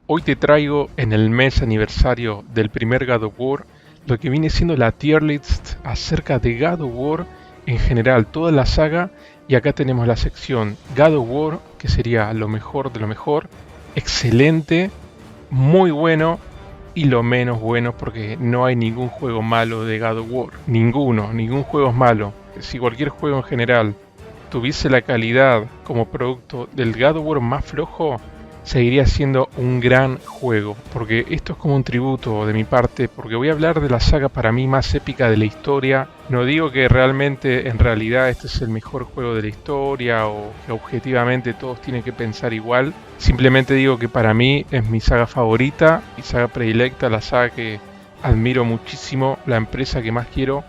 Hoy te traigo en el mes aniversario del primer God of War lo que viene siendo la tier list acerca de God of War en general, toda la saga. Y acá tenemos la sección God of War, que sería lo mejor de lo mejor, excelente, muy bueno y lo menos bueno, porque no hay ningún juego malo de God of War. Ningún juego es malo. Si cualquier juego en general tuviese la calidad como producto del God of War más flojo, seguiría siendo un gran juego, porque esto es como un tributo de mi parte, porque voy a hablar de la saga para mí más épica de la historia. No digo que realmente, en realidad, este es el mejor juego de la historia o que objetivamente todos tienen que pensar igual. Simplemente digo que para mí es mi saga favorita, mi saga predilecta, la saga que admiro muchísimo, la empresa que más quiero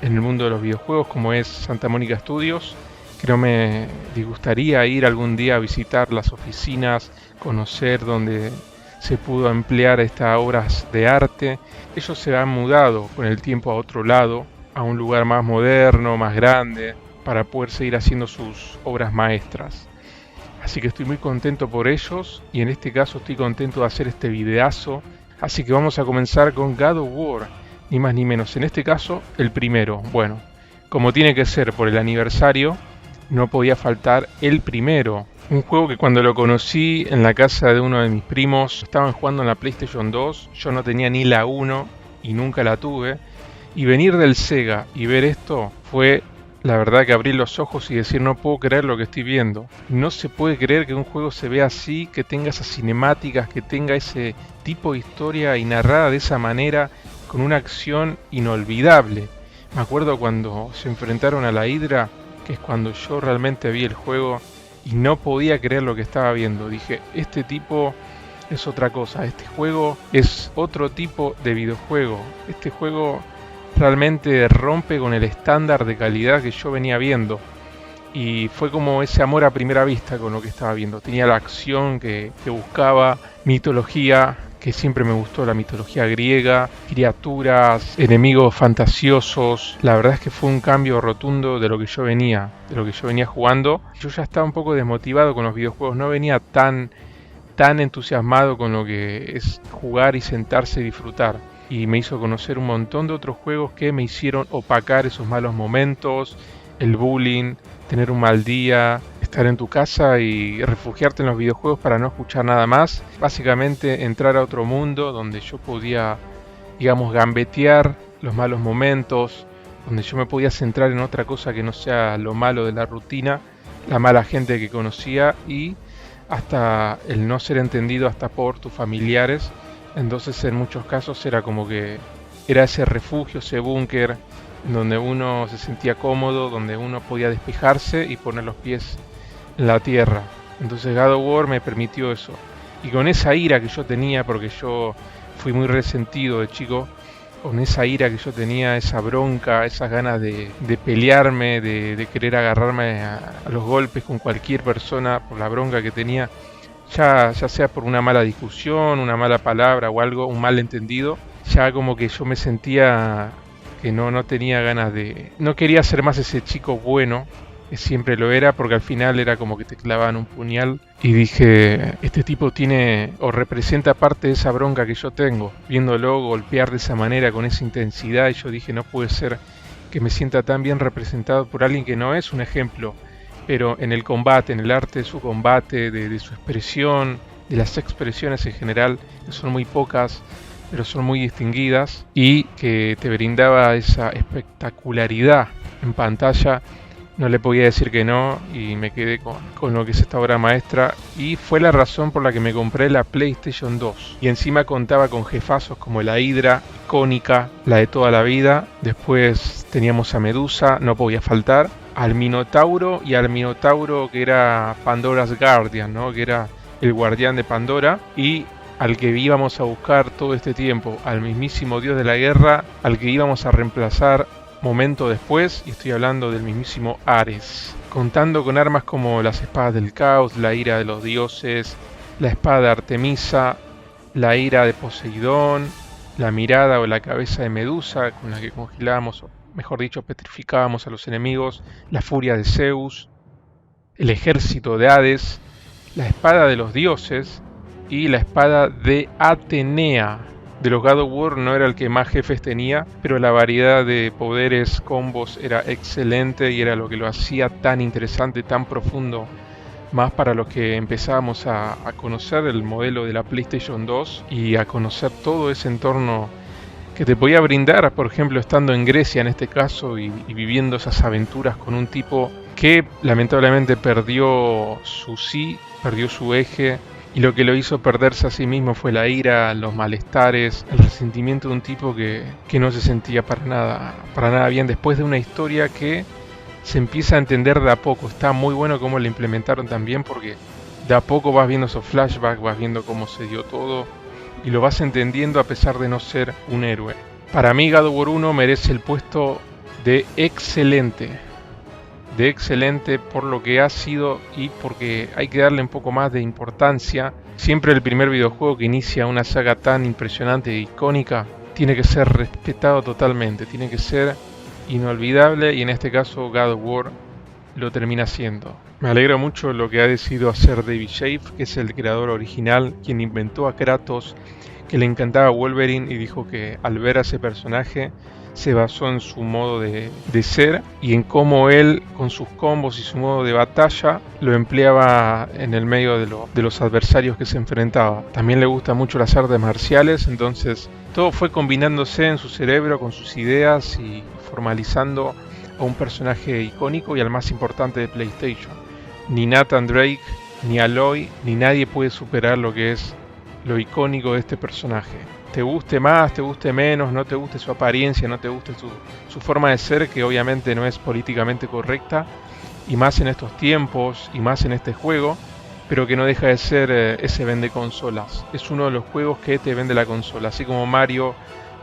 en el mundo de los videojuegos, como es Santa Mónica Studios, que no me disgustaría ir algún día a visitar las oficinas, conocer dónde se pudo emplear estas obras de arte. Ellos se han mudado con el tiempo a otro lado, a un lugar más moderno, más grande, para poder seguir haciendo sus obras maestras. Así que estoy muy contento por ellos y en este caso estoy contento de hacer este videazo. Así que vamos a comenzar con God of War, ni más ni menos. En este caso, el primero. Bueno, como tiene que ser por el aniversario, no podía faltar el primero. Un juego que cuando lo conocí en la casa de uno de mis primos, estaban jugando en la PlayStation 2, yo no tenía ni la 1 y nunca la tuve. Y venir del Sega y ver esto fue la verdad que abrir los ojos y decir no puedo creer lo que estoy viendo. No se puede creer que un juego se vea así, que tenga esas cinemáticas, que tenga ese tipo de historia y narrada de esa manera, con una acción inolvidable. Me acuerdo cuando se enfrentaron a la Hidra, que es cuando yo realmente vi el juego y no podía creer lo que estaba viendo. Dije, este tipo es otra cosa, este juego es otro tipo de videojuego. Este juego realmente rompe con el estándar de calidad que yo venía viendo. Y fue como ese amor a primera vista con lo que estaba viendo. Tenía la acción que buscaba, mitología, que siempre me gustó, la mitología griega, criaturas, enemigos fantasiosos. La verdad es que fue un cambio rotundo de lo que yo venía jugando. Yo ya estaba un poco desmotivado con los videojuegos, no venía tan entusiasmado con lo que es jugar y sentarse y disfrutar. Y me hizo conocer un montón de otros juegos que me hicieron opacar esos malos momentos, el bullying, tener un mal día, estar en tu casa y refugiarte en los videojuegos para no escuchar nada más. Básicamente entrar a otro mundo donde yo podía, digamos, gambetear los malos momentos, donde yo me podía centrar en otra cosa que no sea lo malo de la rutina, la mala gente que conocía y hasta el no ser entendido hasta por tus familiares. Entonces en muchos casos era como que era ese refugio, ese búnker donde uno se sentía cómodo, donde uno podía despejarse y poner los pies en la tierra. Entonces God of War me permitió eso. Y con esa ira que yo tenía, porque yo fui muy resentido de chico, con esa ira que yo tenía, esa bronca, esas ganas de pelearme, de querer agarrarme a los golpes con cualquier persona por la bronca que tenía, ya sea por una mala discusión, una mala palabra o algo, un malentendido, ya como que yo me sentía que no tenía ganas de... No quería ser más ese chico bueno, que siempre lo era, porque al final era como que te clavaban un puñal. Y dije, este tipo tiene o representa parte de esa bronca que yo tengo, viéndolo golpear de esa manera, con esa intensidad, y yo dije, no puede ser que me sienta tan bien representado por alguien que no es un ejemplo, pero en el combate, en el arte de su combate, de su expresión, de las expresiones en general, que son muy pocas, pero son muy distinguidas, y que te brindaba esa espectacularidad en pantalla. No le podía decir que no y me quedé con lo que es esta obra maestra, y fue la razón por la que me compré la PlayStation 2 y encima contaba con jefazos como la Hidra, icónica, la de toda la vida. Después teníamos a Medusa, no podía faltar, al Minotauro, y al Minotauro que era Pandora's Guardian, ¿no? Que era el guardián de Pandora, y al que íbamos a buscar todo este tiempo, al mismísimo dios de la guerra, al que íbamos a reemplazar momento después, y estoy hablando del mismísimo Ares, contando con armas como las espadas del caos, la ira de los dioses, la espada de Artemisa, la ira de Poseidón, la mirada o la cabeza de Medusa con la que congelábamos, o mejor dicho, petrificábamos a los enemigos, la furia de Zeus, el ejército de Hades, la espada de los dioses, y la espada de Atenea. De los God of War no era el que más jefes tenía, pero la variedad de poderes, combos era excelente y era lo que lo hacía tan interesante, tan profundo. Más para los que empezábamos a conocer el modelo de la PlayStation 2 y a conocer todo ese entorno que te podía brindar, por ejemplo, estando en Grecia en este caso y viviendo esas aventuras con un tipo que lamentablemente perdió su sí, perdió su eje, y lo que lo hizo perderse a sí mismo fue la ira, los malestares, el resentimiento de un tipo que no se sentía para nada bien después de una historia que se empieza a entender de a poco. Está muy bueno cómo lo implementaron también, porque de a poco vas viendo esos flashbacks, vas viendo cómo se dio todo y lo vas entendiendo a pesar de no ser un héroe. Para mí God of War 1 merece el puesto de excelente por lo que ha sido y porque hay que darle un poco más de importancia. Siempre el primer videojuego que inicia una saga tan impresionante e icónica tiene que ser respetado totalmente, tiene que ser inolvidable, y en este caso God of War lo termina siendo. Me alegra mucho lo que ha decidido hacer David Shave, que es el creador original, quien inventó a Kratos, que le encantaba Wolverine y dijo que al ver a ese personaje se basó en su modo de ser y en cómo él, con sus combos y su modo de batalla, lo empleaba en el medio de los adversarios que se enfrentaba. También le gustan mucho las artes marciales, entonces todo fue combinándose en su cerebro con sus ideas y formalizando a un personaje icónico y al más importante de PlayStation. Ni Nathan Drake, ni Aloy, ni nadie puede superar lo que es lo icónico de este personaje. Te guste más, te guste menos, no te guste su apariencia, no te guste su forma de ser, que obviamente no es políticamente correcta, y más en estos tiempos, y más en este juego, pero que no deja de ser ese vende consolas. Es uno de los juegos que te vende la consola, así como Mario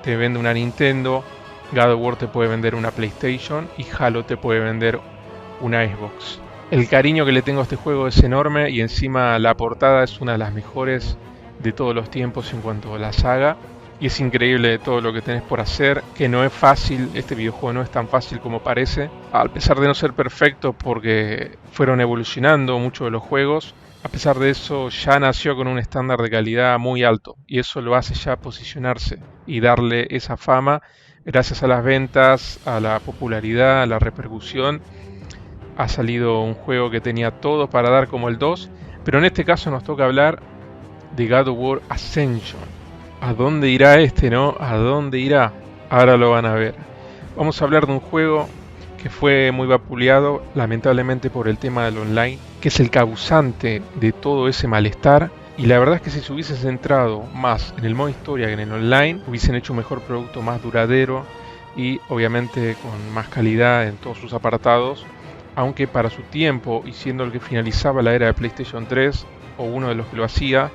te vende una Nintendo, God of War te puede vender una PlayStation y Halo te puede vender una Xbox. El cariño que le tengo a este juego es enorme y encima la portada es una de las mejores de todos los tiempos en cuanto a la saga, y es increíble todo lo que tenés por hacer, que no es fácil. Este videojuego no es tan fácil como parece, a pesar de no ser perfecto, porque fueron evolucionando muchos de los juegos. A pesar de eso ya nació con un estándar de calidad muy alto, y eso lo hace ya posicionarse y darle esa fama gracias a las ventas, a la popularidad, a la repercusión. Ha salido un juego que tenía todo para dar como el 2, pero en este caso nos toca hablar de God of War Ascension. ¿A dónde irá este, no? ¿A dónde irá? Ahora lo van a ver. Vamos a hablar de un juego que fue muy vapuleado, lamentablemente por el tema del online, que es el causante de todo ese malestar. Y la verdad es que si se hubiese centrado más en el modo historia que en el online, hubiesen hecho un mejor producto, más duradero y obviamente con más calidad en todos sus apartados. Aunque para su tiempo, y siendo el que finalizaba la era de PlayStation 3, o uno de los que lo hacía,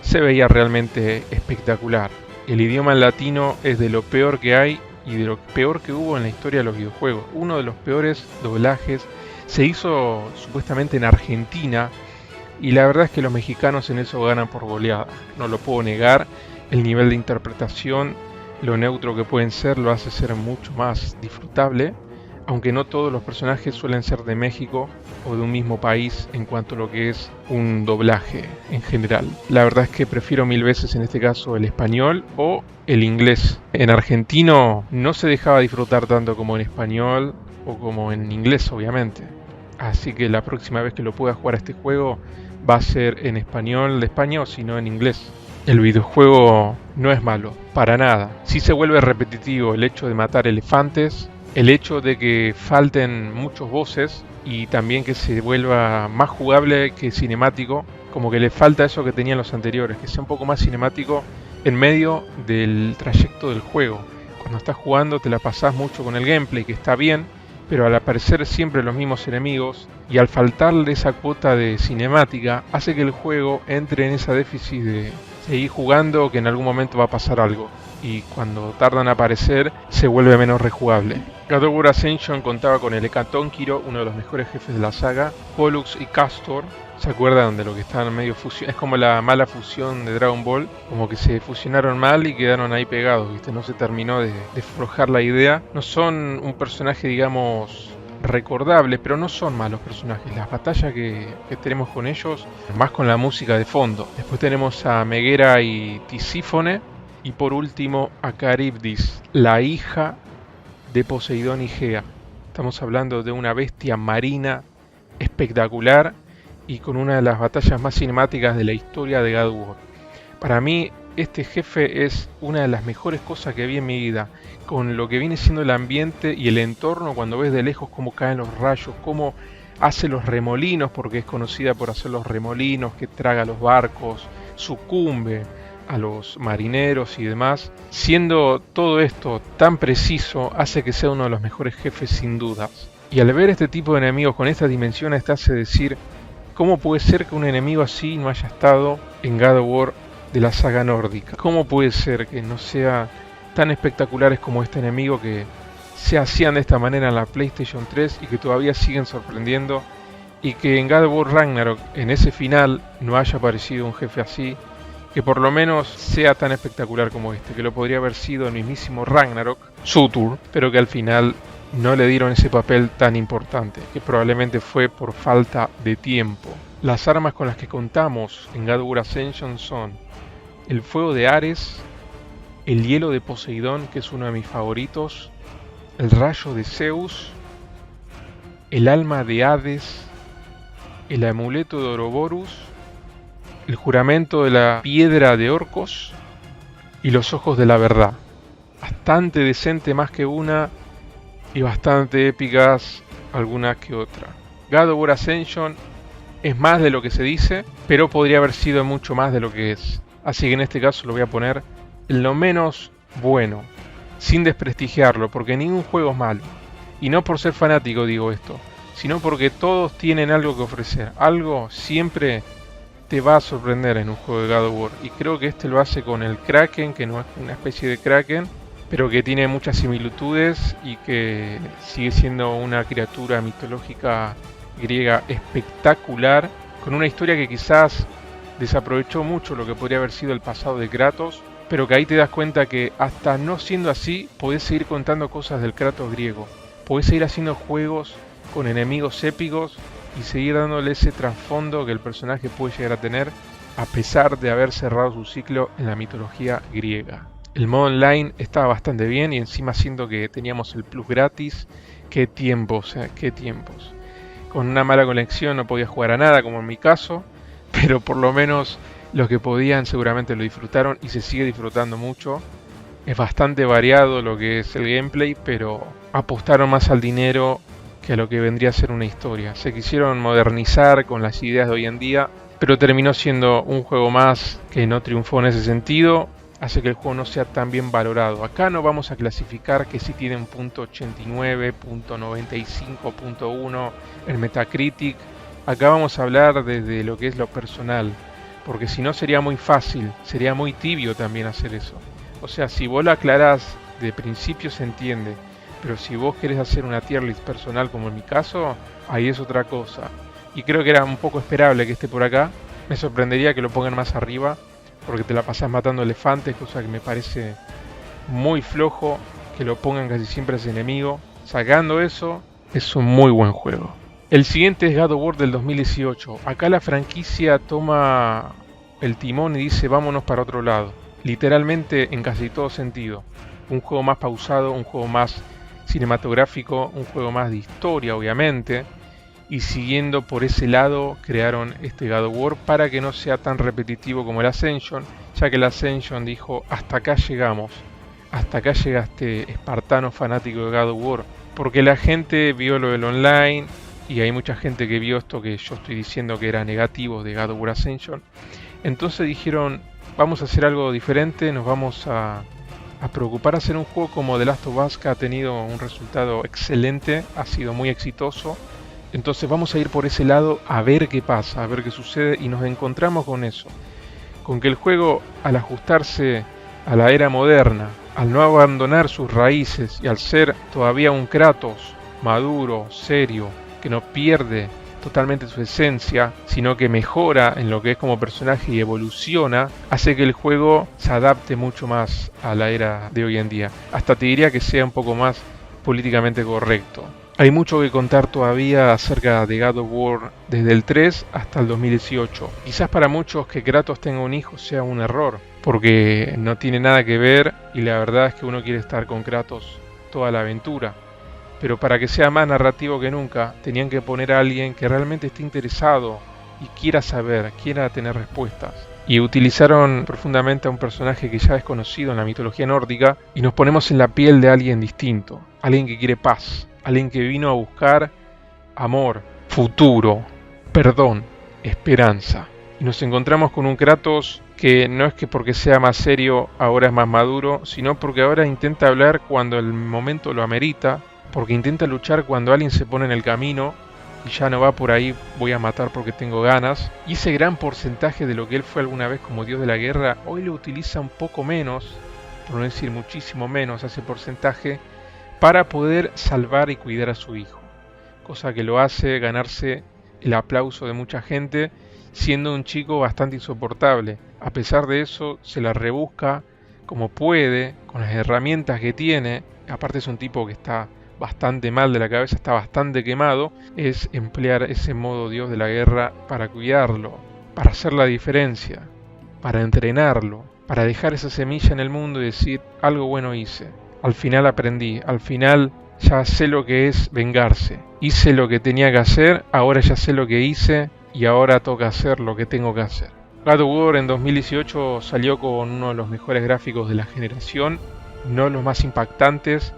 se veía realmente espectacular. El idioma en latino es de lo peor que hay y de lo peor que hubo en la historia de los videojuegos. Uno de los peores doblajes. Se hizo supuestamente en Argentina y la verdad es que los mexicanos en eso ganan por goleada. No lo puedo negar. El nivel de interpretación, lo neutro que pueden ser, lo hace ser mucho más disfrutable. Aunque no todos los personajes suelen ser de México o de un mismo país en cuanto a lo que es un doblaje en general. La verdad es que prefiero mil veces en este caso el español o el inglés. En argentino no se dejaba disfrutar tanto como en español o como en inglés, obviamente. Así que la próxima vez que lo pueda jugar a este juego va a ser en español de España o si no en inglés. El videojuego no es malo, para nada. Sí se vuelve repetitivo el hecho de matar elefantes, el hecho de que falten muchos bosses y también que se vuelva más jugable que cinemático, como que le falta eso que tenían los anteriores, que sea un poco más cinemático en medio del trayecto del juego. Cuando estás jugando te la pasás mucho con el gameplay, que está bien, pero al aparecer siempre los mismos enemigos y al faltarle esa cuota de cinemática, hace que el juego entre en esa déficit de seguir jugando, que en algún momento va a pasar algo, y cuando tardan en aparecer se vuelve menos rejugable. God of War Ascension contaba con el Hecatónquiro, uno de los mejores jefes de la saga, Pollux y Castor. ¿Se acuerdan de lo que estaban medio fusión? Es como la mala fusión de Dragon Ball, como que se fusionaron mal y quedaron ahí pegados, ¿viste? No se terminó de forjar la idea. No son un personaje, digamos, recordables, pero no son malos personajes. Las batallas que tenemos con ellos, más con la música de fondo. Después tenemos a Meguera y Tisífone. Y por último a Caribdis, la hija de Poseidón y Gea. Estamos hablando de una bestia marina espectacular y con una de las batallas más cinemáticas de la historia de God of War. Para mí este jefe es una de las mejores cosas que vi en mi vida, con lo que viene siendo el ambiente y el entorno cuando ves de lejos cómo caen los rayos, cómo hace los remolinos, porque es conocida por hacer los remolinos, que traga los barcos, sucumbe a los marineros y demás. Siendo todo esto tan preciso, hace que sea uno de los mejores jefes sin dudas. Y al ver este tipo de enemigos con estas dimensiones te hace decir, ¿cómo puede ser que un enemigo así no haya estado en God of War de la saga nórdica? ¿Cómo puede ser que no sea tan espectaculares como este enemigo que se hacían de esta manera en la PlayStation 3 y que todavía siguen sorprendiendo? Y que en God of War Ragnarok, en ese final, no haya aparecido un jefe así, que por lo menos sea tan espectacular como este, que lo podría haber sido el mismísimo Ragnarok, Surtur, pero que al final no le dieron ese papel tan importante, que probablemente fue por falta de tiempo. Las armas con las que contamos en God of War Ascension son el fuego de Ares, el hielo de Poseidón, que es uno de mis favoritos, el rayo de Zeus, el alma de Hades, el amuleto de Ouroboros, el juramento de la piedra de Orcos y los ojos de la verdad. Bastante decente más que una y bastante épicas algunas que otra. God of War Ascension es más de lo que se dice, pero podría haber sido mucho más de lo que es. Así que en este caso lo voy a poner en lo menos bueno, sin desprestigiarlo, porque ningún juego es malo. Y no por ser fanático digo esto, sino porque todos tienen algo que ofrecer. Algo siempre te va a sorprender en un juego de God of War. Y creo que este lo hace con el Kraken, que no es una especie de Kraken, pero que tiene muchas similitudes y que sigue siendo una criatura mitológica griega espectacular, con una historia que quizás desaprovechó mucho lo que podría haber sido el pasado de Kratos, pero que ahí te das cuenta que hasta no siendo así, podés seguir contando cosas del Kratos griego. Podés seguir haciendo juegos con enemigos épicos y seguir dándole ese trasfondo que el personaje puede llegar a tener, a pesar de haber cerrado su ciclo en la mitología griega. El modo online estaba bastante bien y encima siendo que teníamos el plus gratis, qué tiempos, qué tiempos. Con una mala conexión no podía jugar a nada, como en mi caso, pero por lo menos los que podían seguramente lo disfrutaron y se sigue disfrutando mucho. Es bastante variado lo que es el gameplay, pero apostaron más al dinero que a lo que vendría a ser una historia. Se quisieron modernizar con las ideas de hoy en día, pero terminó siendo un juego más que no triunfó en ese sentido, hace que el juego no sea tan bien valorado. Acá no vamos a clasificar que si tiene un punto 89, punto 95, punto 1 en Metacritic. Acá vamos a hablar desde lo que es lo personal, porque si no sería muy fácil, sería muy tibio también hacer eso. O sea, si vos lo aclarás de principio se entiende, pero si vos querés hacer una tier list personal como en mi caso, ahí es otra cosa. Y creo que era un poco esperable que esté por acá. Me sorprendería que lo pongan más arriba, porque te la pasás matando elefantes, cosa que me parece muy flojo que lo pongan casi siempre a ese enemigo. Sacando eso, es un muy buen juego. El siguiente es God of War del 2018. Acá la franquicia toma el timón y dice vámonos para otro lado. Literalmente en casi todo sentido. Un juego más pausado, un juego más cinematográfico, un juego más de historia obviamente, y siguiendo por ese lado crearon este God of War para que no sea tan repetitivo como el Ascension, ya que el Ascension dijo hasta acá llegamos, hasta acá llega este espartano fanático de God of War, porque la gente vio lo del online y hay mucha gente que vio esto que yo estoy diciendo que era negativo de God of War Ascension, entonces dijeron vamos a hacer algo diferente, nos vamos a preocupar hacer un juego como The Last of Us, que ha tenido un resultado excelente, ha sido muy exitoso. Entonces vamos a ir por ese lado a ver qué pasa, a ver qué sucede, y nos encontramos con eso. Con que el juego, al ajustarse a la era moderna, al no abandonar sus raíces y al ser todavía un Kratos maduro, serio, que no pierde totalmente su esencia, sino que mejora en lo que es como personaje y evoluciona, hace que el juego se adapte mucho más a la era de hoy en día. Hasta te diría que sea un poco más políticamente correcto. Hay mucho que contar todavía acerca de God of War desde el 3 hasta el 2018. Quizás para muchos que Kratos tenga un hijo sea un error, porque no tiene nada que ver y la verdad es que uno quiere estar con Kratos toda la aventura. Pero para que sea más narrativo que nunca, tenían que poner a alguien que realmente esté interesado y quiera saber, quiera tener respuestas. Y utilizaron profundamente a un personaje que ya es conocido en la mitología nórdica y nos ponemos en la piel de alguien distinto, alguien que quiere paz, alguien que vino a buscar amor, futuro, perdón, esperanza. Y nos encontramos con un Kratos que no es que porque sea más serio ahora es más maduro, sino porque ahora intenta hablar cuando el momento lo amerita, porque intenta luchar cuando alguien se pone en el camino y ya no va por ahí voy a matar porque tengo ganas. Y ese gran porcentaje de lo que él fue alguna vez como dios de la guerra, hoy lo utiliza un poco menos, por no decir muchísimo menos ese porcentaje, para poder salvar y cuidar a su hijo. Cosa que lo hace ganarse el aplauso de mucha gente, siendo un chico bastante insoportable. A pesar de eso, se la rebusca como puede, con las herramientas que tiene. Aparte es un tipo que está bastante mal de la cabeza, está bastante quemado, es emplear ese modo dios de la guerra para cuidarlo, para hacer la diferencia, para entrenarlo, para dejar esa semilla en el mundo y decir, algo bueno hice. Al final aprendí, al final ya sé lo que es vengarse. Hice lo que tenía que hacer, ahora ya sé lo que hice y ahora toca hacer lo que tengo que hacer. God of War en 2018 salió con uno de los mejores gráficos de la generación, no los más impactantes,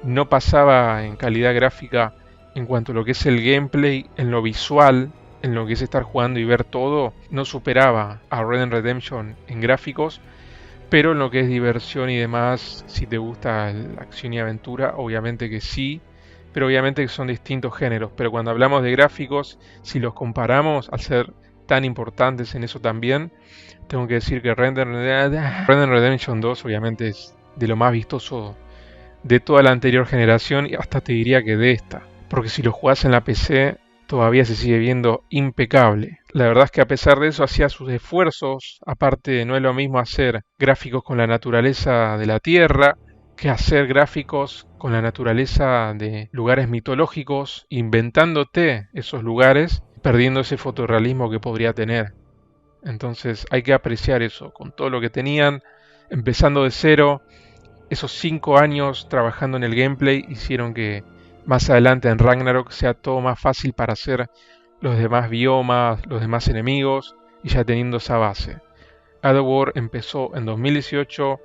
no pasaba en calidad gráfica en cuanto a lo que es el gameplay, en lo visual, en lo que es estar jugando y ver todo, no superaba a Red Dead Redemption en gráficos, pero en lo que es diversión y demás, si te gusta la acción y aventura, obviamente que sí, pero obviamente que son distintos géneros. Pero cuando hablamos de gráficos, si los comparamos, al ser tan importantes en eso también, tengo que decir que Red Dead Redemption 2 obviamente es de lo más vistoso de toda la anterior generación y hasta te diría que de esta. Porque si lo jugás en la PC todavía se sigue viendo impecable. La verdad es que a pesar de eso hacía sus esfuerzos, aparte no es lo mismo hacer gráficos con la naturaleza de la Tierra que hacer gráficos con la naturaleza de lugares mitológicos, inventándote esos lugares, perdiendo ese fotorrealismo que podría tener. Entonces hay que apreciar eso, con todo lo que tenían, empezando de cero, esos 5 años trabajando en el gameplay hicieron que más adelante en Ragnarok sea todo más fácil para hacer los demás biomas, los demás enemigos y ya teniendo esa base. God of War empezó en 2018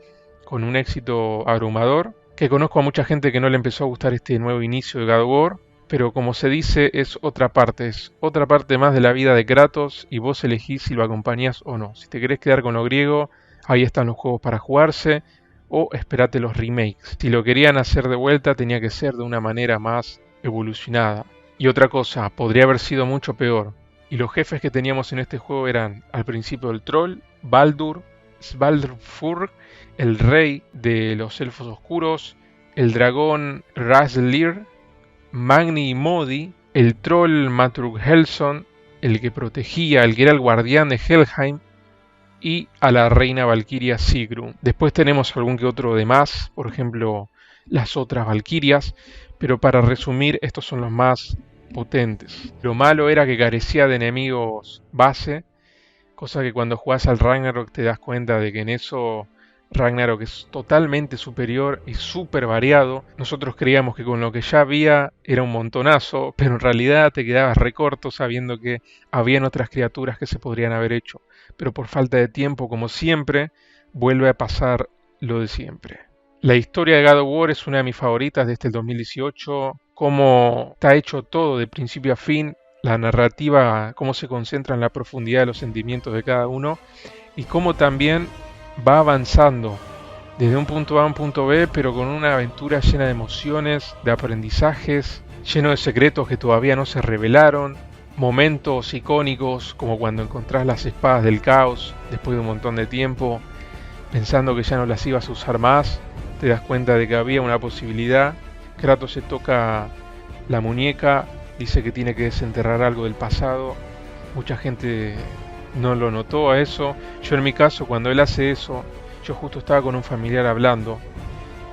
con un éxito abrumador, que conozco a mucha gente que no le empezó a gustar este nuevo inicio de God of War, pero como se dice es otra parte más de la vida de Kratos y vos elegís si lo acompañás o no. Si te querés quedar con lo griego, ahí están los juegos para jugarse, o esperate los remakes. Si lo querían hacer de vuelta tenía que ser de una manera más evolucionada. Y otra cosa, podría haber sido mucho peor. Y los jefes que teníamos en este juego eran al principio el troll, Baldur, Svalfur, el rey de los elfos oscuros, el dragón Raslir, Magni y Modi, el troll Matrug Helson, el que protegía, el que era el guardián de Helheim, y a la reina Valquiria Sigrun. Después tenemos algún que otro de más, por ejemplo las otras Valquirias, pero para resumir estos son los más potentes. Lo malo era que carecía de enemigos base, cosa que cuando jugás al Ragnarok te das cuenta de que en eso Ragnarok es totalmente superior y súper variado. Nosotros creíamos que con lo que ya había era un montonazo, pero en realidad te quedabas recorto sabiendo que habían otras criaturas que se podrían haber hecho. Pero por falta de tiempo, como siempre, vuelve a pasar lo de siempre. La historia de God of War es una de mis favoritas desde el 2018. Cómo está hecho todo de principio a fin, la narrativa, cómo se concentra en la profundidad de los sentimientos de cada uno y cómo también va avanzando desde un punto A a un punto B, pero con una aventura llena de emociones, de aprendizajes, lleno de secretos que todavía no se revelaron, momentos icónicos como cuando encontrás las espadas del caos después de un montón de tiempo, pensando que ya no las ibas a usar más, te das cuenta de que había una posibilidad. Kratos se toca la muñeca, dice que tiene que desenterrar algo del pasado, mucha gente no lo notó a eso. Yo en mi caso, cuando él hace eso, yo justo estaba con un familiar hablando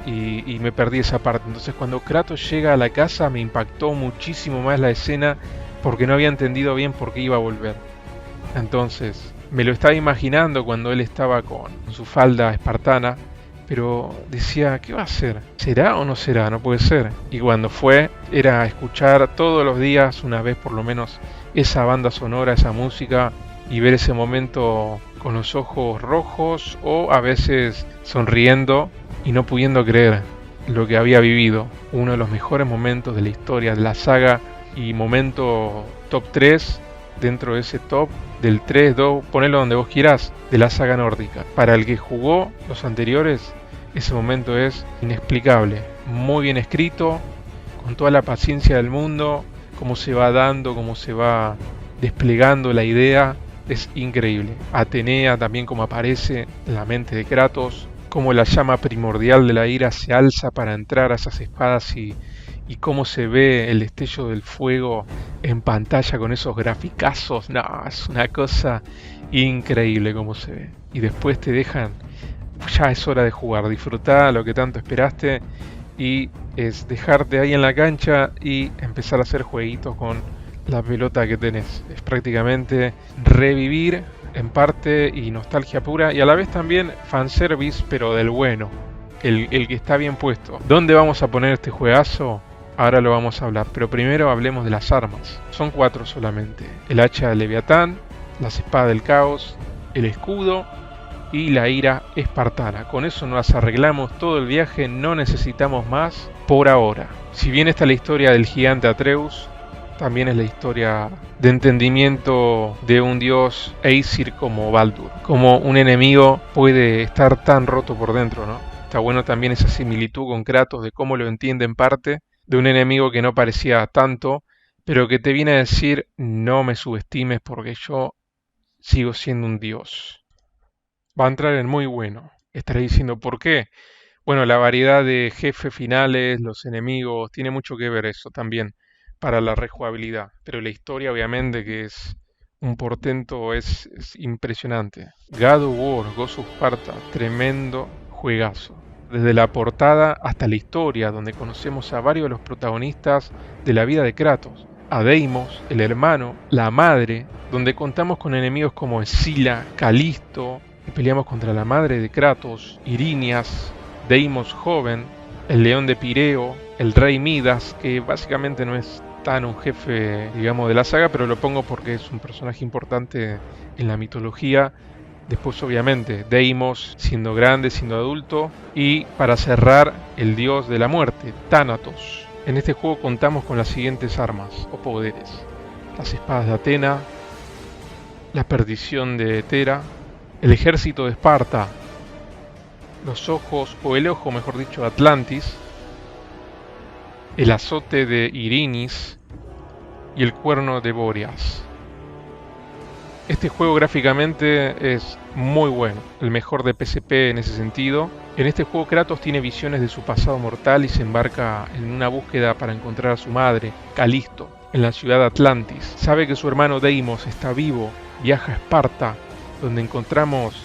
y me perdí esa parte. Entonces cuando Kratos llega a la casa me impactó muchísimo más la escena porque no había entendido bien por qué iba a volver. Entonces me lo estaba imaginando cuando él estaba con su falda espartana, pero decía, ¿qué va a hacer? ¿Será o no será? No puede ser. Y cuando fue, era escuchar todos los días, una vez por lo menos, esa banda sonora, esa música, y ver ese momento con los ojos rojos o a veces sonriendo y no pudiendo creer lo que había vivido. Uno de los mejores momentos de la historia de la saga y momento top 3 dentro de ese top del 3, 2, ponelo donde vos quieras, de la saga nórdica. Para el que jugó los anteriores, ese momento es inexplicable. Muy bien escrito, con toda la paciencia del mundo, cómo se va dando, cómo se va desplegando la idea, es increíble. Atenea también como aparece en la mente de Kratos, cómo la llama primordial de la ira se alza para entrar a esas espadas y cómo se ve el destello del fuego en pantalla con esos graficazos. No, es una cosa increíble cómo se ve. Y después te dejan, ya es hora de jugar, disfrutar lo que tanto esperaste y es dejarte ahí en la cancha y empezar a hacer jueguitos con la pelota que tenés. Es prácticamente revivir en parte y nostalgia pura y a la vez también fanservice, pero del bueno, el que está bien puesto. ¿Dónde vamos a poner este juegazo? Ahora lo vamos a hablar, pero primero hablemos de las armas. Son 4 solamente: el hacha de Leviatán, las espadas del caos, el escudo y la ira espartana. Con eso nos arreglamos todo el viaje, no necesitamos más por ahora. Si bien está la historia del gigante Atreus, también es la historia de entendimiento de un dios Aesir como Baldur. Como un enemigo puede estar tan roto por dentro, ¿no? Está bueno también esa similitud con Kratos de cómo lo entiende en parte, de un enemigo que no parecía tanto, pero que te viene a decir, no me subestimes porque yo sigo siendo un dios. Va a entrar en muy bueno. Estaré diciendo, ¿por qué? Bueno, la variedad de jefes finales, los enemigos, tiene mucho que ver eso también para la rejugabilidad. Pero la historia, obviamente, que es un portento, es impresionante. God of War, Ghost of Sparta, tremendo juegazo. Desde la portada hasta la historia, donde conocemos a varios de los protagonistas de la vida de Kratos. A Deimos, el hermano, la madre, donde contamos con enemigos como Escila, Calisto, y peleamos contra la madre de Kratos, Irinias, Deimos joven, el león de Pireo, el rey Midas, que básicamente no es tan un jefe, digamos, de la saga, pero lo pongo porque es un personaje importante en la mitología. Después, obviamente, Deimos siendo grande, siendo adulto, y para cerrar, el dios de la muerte, Thanatos. En este juego contamos con las siguientes armas o poderes: las espadas de Atena, la perdición de Hetera, el ejército de Esparta, los ojos, o el ojo mejor dicho, de Atlantis, el azote de Irinis y el cuerno de Bóreas. Este juego gráficamente es muy bueno, el mejor de PSP en ese sentido. En este juego Kratos tiene visiones de su pasado mortal y se embarca en una búsqueda para encontrar a su madre, Calisto, en la ciudad de Atlantis. Sabe que su hermano Deimos está vivo, viaja a Esparta, donde encontramos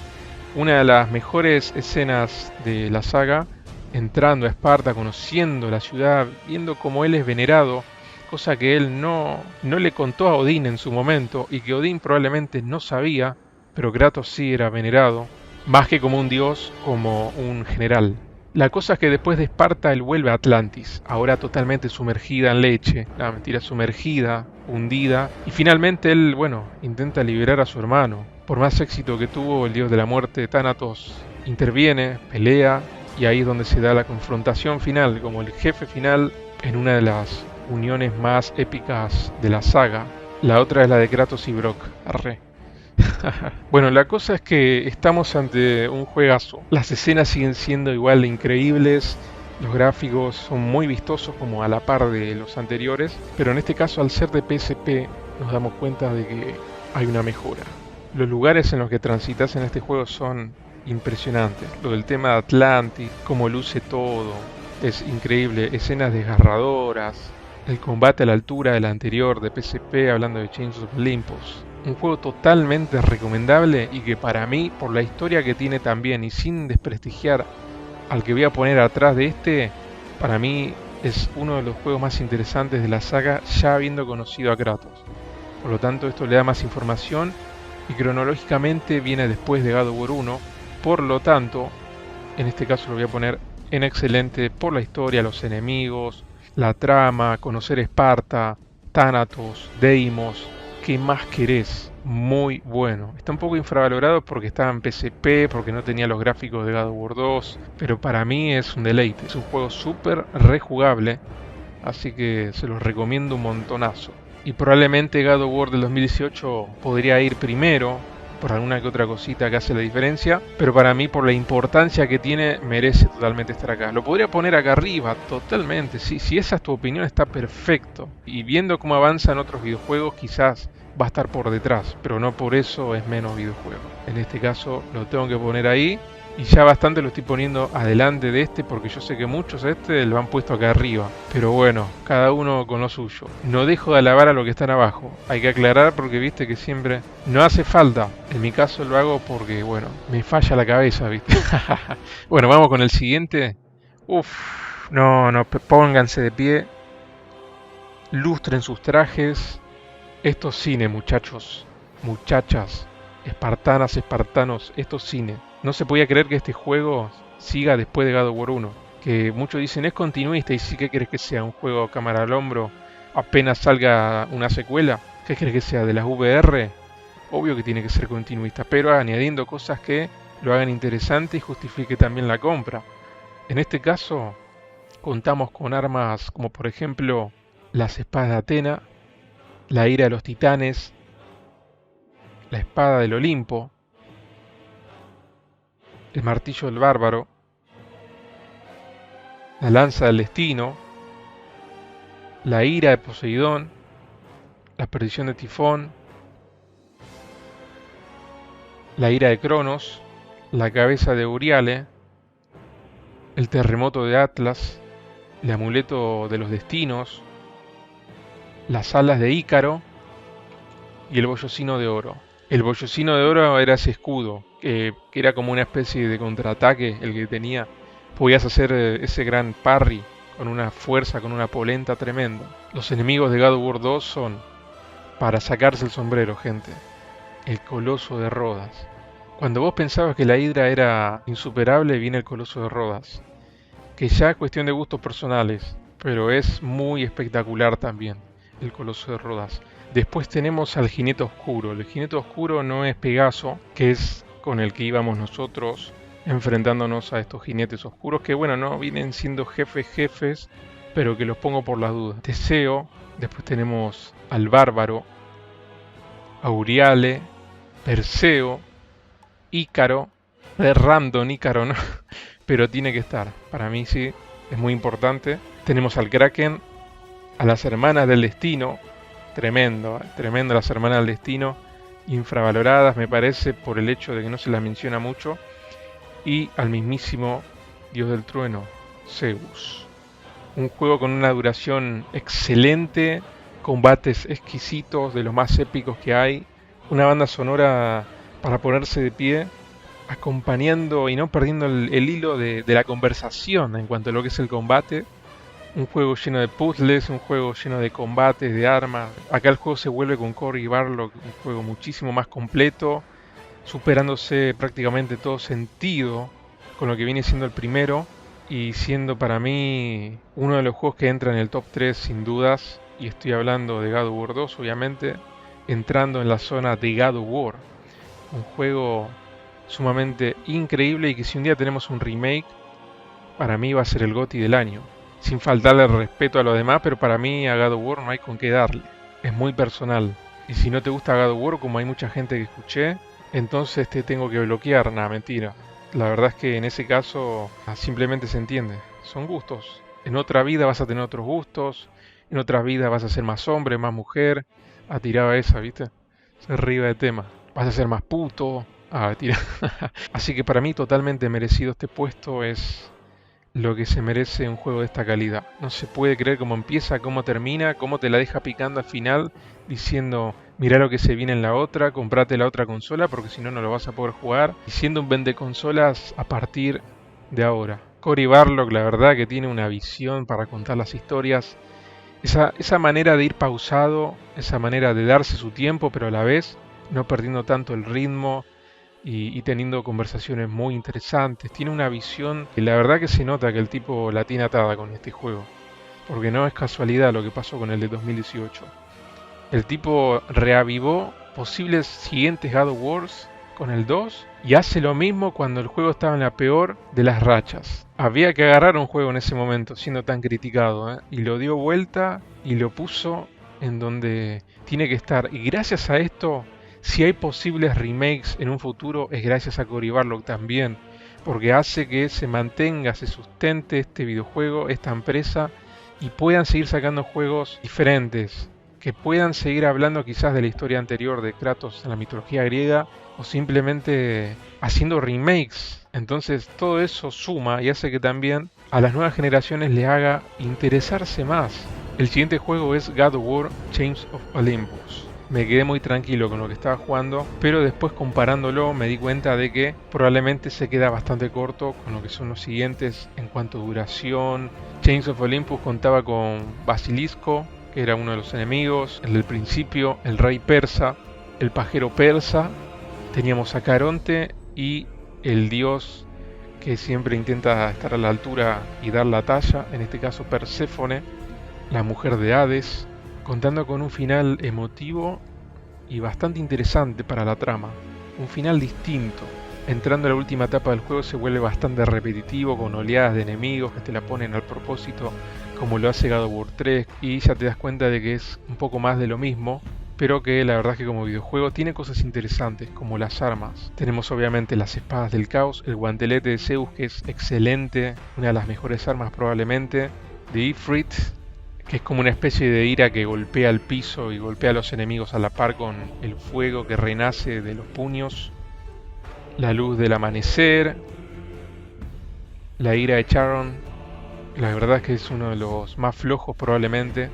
una de las mejores escenas de la saga, entrando a Esparta, conociendo la ciudad, viendo cómo él es venerado, cosa que él no le contó a Odín en su momento y que Odín probablemente no sabía, pero Kratos sí era venerado, más que como un dios, como un general. La cosa es que después de Esparta él vuelve a Atlantis, ahora totalmente sumergida en leche, la mentira, sumergida, hundida, y finalmente él, intenta liberar a su hermano. Por más éxito que tuvo, el dios de la muerte, Thanatos, interviene, pelea, y ahí es donde se da la confrontación final, como el jefe final en una de las uniones más épicas de la saga. La otra es la de Kratos y Brock. Arre. Bueno, la cosa es que estamos ante un juegazo. Las escenas siguen siendo igual de increíbles, los gráficos son muy vistosos como a la par de los anteriores, pero en este caso al ser de PSP nos damos cuenta de que hay una mejora. Los lugares en los que transitas en este juego son impresionantes. Lo del tema de Atlantis, cómo luce todo, es increíble. Escenas desgarradoras, el combate a la altura del anterior de PSP, hablando de Chains of Olympus. Un juego totalmente recomendable y que para mí, por la historia que tiene también y sin desprestigiar al que voy a poner atrás de este, para mí es uno de los juegos más interesantes de la saga, ya habiendo conocido a Kratos. Por lo tanto, esto le da más información y cronológicamente viene después de God of War 1. Por lo tanto, en este caso lo voy a poner en excelente por la historia, los enemigos, la trama, conocer Esparta, Thanatos, Deimos. ¿Qué más querés? Muy bueno. Está un poco infravalorado porque estaba en PSP, porque no tenía los gráficos de God of War 2, pero para mí es un deleite. Es un juego súper rejugable, así que se los recomiendo un montonazo. Y probablemente God of War del 2018 podría ir primero, por alguna que otra cosita que hace la diferencia, pero para mí por la importancia que tiene merece totalmente estar acá. Lo podría poner acá arriba, totalmente, sí, si esa es tu opinión está perfecto. Y viendo cómo avanzan otros videojuegos quizás va a estar por detrás, pero no por eso es menos videojuego. En este caso lo tengo que poner ahí. Y ya bastante lo estoy poniendo adelante de este porque yo sé que muchos a este lo han puesto acá arriba. Pero bueno, cada uno con lo suyo. No dejo de alabar a los que están abajo. Hay que aclarar porque viste que siempre no hace falta. En mi caso lo hago porque, bueno, me falla la cabeza, viste. Bueno, vamos con el siguiente. Uf, no, pónganse de pie. Lustren sus trajes. Esto es cine, muchachos. Muchachas. Espartanas, espartanos. Esto es cine. No se podía creer que este juego siga después de God of War 1. Que muchos dicen es continuista y sí, ¿qué crees que sea? ¿Un juego a cámara al hombro? ¿Apenas salga una secuela? ¿Qué crees que sea? ¿De las VR? Obvio que tiene que ser continuista, pero añadiendo cosas que lo hagan interesante y justifique también la compra. En este caso, contamos con armas como por ejemplo las espadas de Atena, la ira de los titanes, la espada del Olimpo, el martillo del bárbaro, la lanza del destino, la ira de Poseidón, la perdición de Tifón, la ira de Cronos, la cabeza de Euriale, el terremoto de Atlas, el amuleto de los destinos, las alas de Ícaro y el bollocino de oro. El bollocino de oro era ese escudo, que era como una especie de contraataque el que tenía. Podías hacer ese gran parry con una fuerza, con una polenta tremenda. Los enemigos de God of War 2 son, para sacarse el sombrero, gente, el Coloso de Rodas. Cuando vos pensabas que la Hidra era insuperable, viene el Coloso de Rodas, que ya es cuestión de gustos personales, pero es muy espectacular también, el Coloso de Rodas. Después tenemos al Jinete Oscuro. El Jinete Oscuro no es Pegaso, que es con el que íbamos nosotros enfrentándonos a estos jinetes oscuros, que bueno, no vienen siendo jefes, pero que los pongo por las dudas. Teseo, después tenemos al Bárbaro, Auriale, Perseo, Ícaro, es random Ícaro, ¿no? Pero tiene que estar, para mí sí, es muy importante. Tenemos al Kraken, a las Hermanas del Destino, tremendo las Hermanas del Destino, infravaloradas me parece por el hecho de que no se las menciona mucho, y al mismísimo Dios del Trueno, Zeus. Un juego con una duración excelente, combates exquisitos, de los más épicos que hay, una banda sonora para ponerse de pie, acompañando y no perdiendo el hilo de la conversación en cuanto a lo que es el combate. Un juego lleno de puzzles, un juego lleno de combates, de armas. Acá el juego se vuelve con Cory Barlog un juego muchísimo más completo, superándose prácticamente todo sentido con lo que viene siendo el primero y siendo para mí uno de los juegos que entra en el top 3 sin dudas, y estoy hablando de God of War 2 obviamente, entrando en la zona de God of War. Un juego sumamente increíble y que si un día tenemos un remake, para mí va a ser el GOTY del año. Sin faltarle el respeto a los demás, pero para mí a God of War no hay con qué darle. Es muy personal. Y si no te gusta God of War, como hay mucha gente que escuché, entonces te tengo que bloquear. Nada, mentira. La verdad es que en ese caso simplemente se entiende. Son gustos. En otra vida vas a tener otros gustos. En otras vidas vas a ser más hombre, más mujer. Ah, tiraba esa, ¿viste? Se ríe de tema. Vas a ser más puto. Ah, tira. Así que para mí totalmente merecido este puesto, es lo que se merece un juego de esta calidad. No se puede creer cómo empieza, cómo termina, cómo te la deja picando al final, diciendo, mirá lo que se viene en la otra, comprate la otra consola porque si no, no lo vas a poder jugar. Y siendo un vende consolas a partir de ahora. Cory Barlog, la verdad que tiene una visión para contar las historias. Esa manera de ir pausado, esa manera de darse su tiempo, pero a la vez no perdiendo tanto el ritmo y teniendo conversaciones muy interesantes. Tiene una visión que la verdad que se nota que el tipo la tiene atada con este juego. Porque no es casualidad lo que pasó con el de 2018. El tipo reavivó posibles siguientes God of Wars con el 2 y hace lo mismo cuando el juego estaba en la peor de las rachas. Había que agarrar un juego en ese momento siendo tan criticado, ¿eh? Y lo dio vuelta y lo puso en donde tiene que estar. Y gracias a esto, si hay posibles remakes en un futuro, es gracias a Cory Barlog también. Porque hace que se mantenga, se sustente este videojuego, esta empresa, y puedan seguir sacando juegos diferentes, que puedan seguir hablando quizás de la historia anterior de Kratos en la mitología griega o simplemente haciendo remakes. Entonces todo eso suma y hace que también a las nuevas generaciones les haga interesarse más. El siguiente juego es God of War Chains of Olympus. Me quedé muy tranquilo con lo que estaba jugando, pero después comparándolo me di cuenta de que probablemente se queda bastante corto con lo que son los siguientes en cuanto a duración. Chains of Olympus contaba con Basilisco, que era uno de los enemigos, el del principio, el rey persa, el pajero persa, teníamos a Caronte y el dios que siempre intenta estar a la altura y dar la talla, en este caso Perséfone, la mujer de Hades, contando con un final emotivo y bastante interesante para la trama, un final distinto. Entrando a la última etapa del juego se vuelve bastante repetitivo con oleadas de enemigos que te la ponen al propósito como lo hace God of War 3 y ya te das cuenta de que es un poco más de lo mismo, pero que la verdad es que como videojuego tiene cosas interesantes como las armas. Tenemos obviamente las espadas del caos, el guantelete de Zeus que es excelente, una de las mejores armas probablemente, de Ifrit, que es como una especie de ira que golpea el piso y golpea a los enemigos a la par con el fuego que renace de los puños. La luz del amanecer, la ira de Charon, la verdad es que es uno de los más flojos probablemente,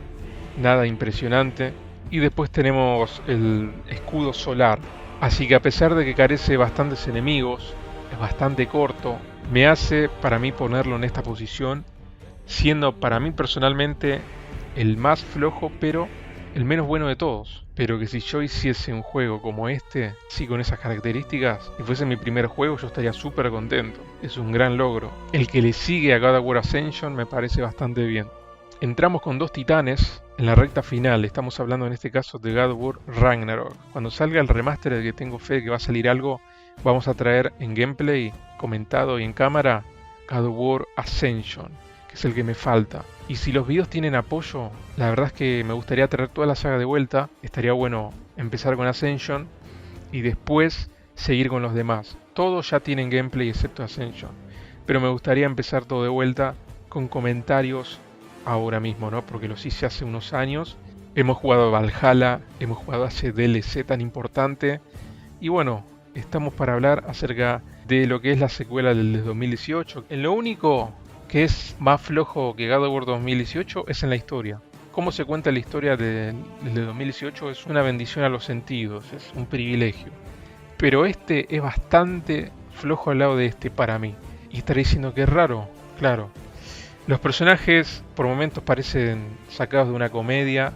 nada impresionante. Y después tenemos el escudo solar, así que a pesar de que carece de bastantes enemigos, es bastante corto, me hace para mí ponerlo en esta posición, siendo para mí personalmente el más flojo pero el menos bueno de todos. Pero que si yo hiciese un juego como este, sí con esas características, y fuese mi primer juego, yo estaría súper contento. Es un gran logro. El que le sigue a God of War Ascension me parece bastante bien. Entramos con dos titanes en la recta final. Estamos hablando en este caso de God of War Ragnarok. Cuando salga el remaster, de que tengo fe de que va a salir algo, vamos a traer en gameplay, comentado y en cámara, God of War Ascension, que es el que me falta. Y si los videos tienen apoyo, la verdad es que me gustaría traer toda la saga de vuelta. Estaría bueno empezar con Ascension y después seguir con los demás. Todos ya tienen gameplay excepto Ascension, pero me gustaría empezar todo de vuelta con comentarios ahora mismo, ¿no? Porque los hice hace unos años. Hemos jugado Valhalla, hemos jugado ese DLC tan importante y bueno, estamos para hablar acerca de lo que es la secuela del de 2018. En lo único que es más flojo que God of War 2018 es en la historia. Cómo se cuenta la historia del de 2018 es una bendición a los sentidos, es un privilegio. Pero este es bastante flojo al lado de este para mí. Y estaré diciendo que es raro, claro. Los personajes por momentos parecen sacados de una comedia,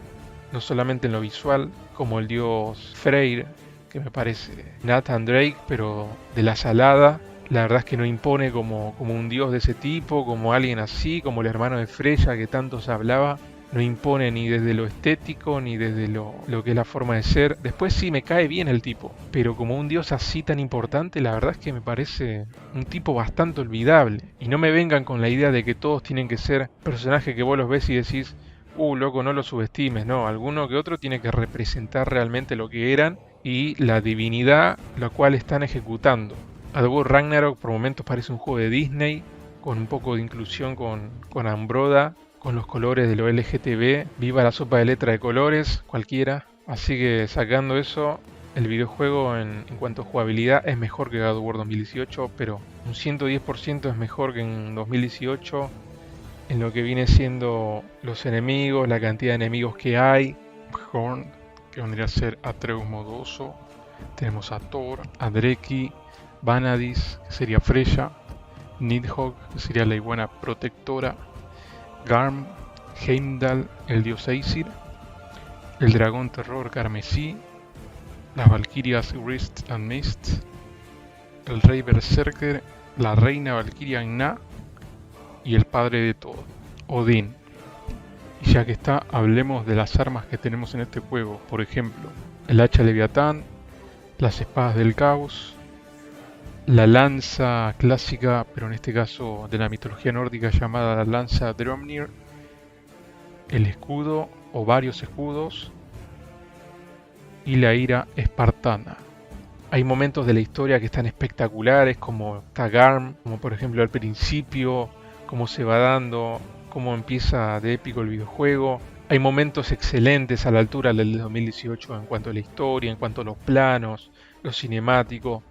no solamente en lo visual, como el dios Freyr, que me parece Nathan Drake, pero de la salada. La verdad es que no impone como un dios de ese tipo, como alguien así, como el hermano de Freya que tanto se hablaba. No impone ni desde lo estético, ni desde lo que es la forma de ser. Después sí me cae bien el tipo, pero como un dios así tan importante, la verdad es que me parece un tipo bastante olvidable. Y no me vengan con la idea de que todos tienen que ser personajes que vos los ves y decís, loco, no lo subestimes. No, alguno que otro tiene que representar realmente lo que eran y la divinidad la cual están ejecutando. God of War Ragnarok por momentos parece un juego de Disney, con un poco de inclusión con Ambroda, con los colores de lo LGTB, viva la sopa de letra de colores, cualquiera. Así que sacando eso, el videojuego en cuanto a jugabilidad es mejor que God of War 2018, pero un 110% es mejor que en 2018 en lo que viene siendo los enemigos, la cantidad de enemigos que hay. Horn, que vendría a ser Atreus Modoso. Tenemos a Thor, a Dreki, Vanadis, que sería Freya, Nidhogg, que sería la iguana protectora, Garm, Heimdall, el dios Aesir, el dragón terror carmesí, las valquirias Wrist and Mist, el rey berserker, la reina valquiria Gná y el padre de todo, Odín. Y ya que está, hablemos de las armas que tenemos en este juego. Por ejemplo, el hacha Leviatán, las espadas del caos, la lanza clásica, pero en este caso de la mitología nórdica, llamada la lanza Draupnir, el escudo o varios escudos y la ira espartana. Hay momentos de la historia que están espectaculares, como está Garm, como por ejemplo al principio, cómo se va dando, cómo empieza de épico el videojuego. Hay momentos excelentes a la altura del 2018 en cuanto a la historia, en cuanto a los planos, lo cinemático.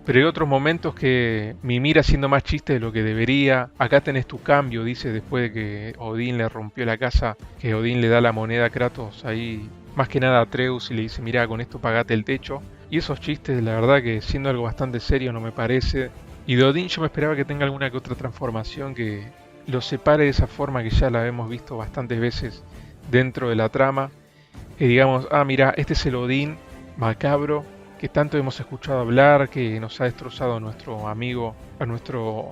Pero hay otros momentos que Mimir haciendo más chiste de lo que debería. Acá tenés tu cambio, dice, después de que Odín le rompió la casa, que Odín le da la moneda a Kratos ahí, más que nada a Atreus, y le dice, mirá, con esto pagate el techo. Y esos chistes, la verdad que siendo algo bastante serio no me parece. Y de Odín yo me esperaba que tenga alguna que otra transformación que lo separe de esa forma que ya la hemos visto bastantes veces dentro de la trama. Que digamos, ah, mira, este es el Odín macabro que tanto hemos escuchado hablar, que nos ha destrozado a nuestro amigo, a nuestro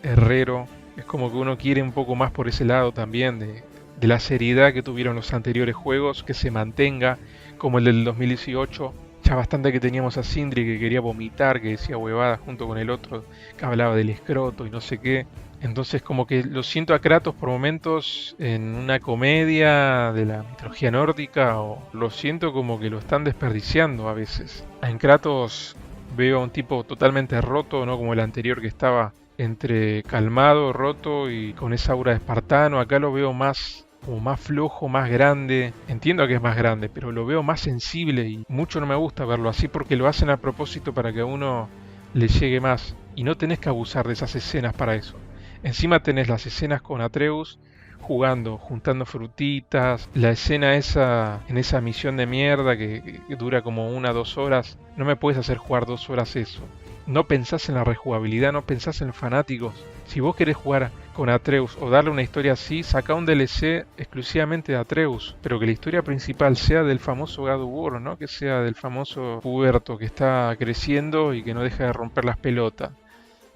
herrero. Es como que uno quiere un poco más por ese lado también de la seriedad que tuvieron los anteriores juegos, que se mantenga, como el del 2018. Ya bastante que teníamos a Sindri que quería vomitar, que decía huevadas junto con el otro, que hablaba del escroto y no sé qué. Entonces como que lo siento a Kratos por momentos en una comedia de la mitología nórdica, o lo siento como que lo están desperdiciando a veces. En Kratos veo a un tipo totalmente roto, no como el anterior que estaba entre calmado, roto y con esa aura de espartano. Acá lo veo más como más flojo, más grande. Entiendo que es más grande, pero lo veo más sensible y mucho no me gusta verlo así porque lo hacen a propósito para que a uno le llegue más. Y no tenés que abusar de esas escenas para eso. Encima tenés las escenas con Atreus jugando, juntando frutitas, la escena esa en esa misión de mierda que dura como 1 o 2 horas. No me puedes hacer jugar 2 horas eso. No pensás en la rejugabilidad, no pensás en los fanáticos. Si vos querés jugar con Atreus o darle una historia así, saca un DLC exclusivamente de Atreus, pero que la historia principal sea del famoso God of War, ¿no? Que sea del famoso puberto que está creciendo y que no deja de romper las pelotas.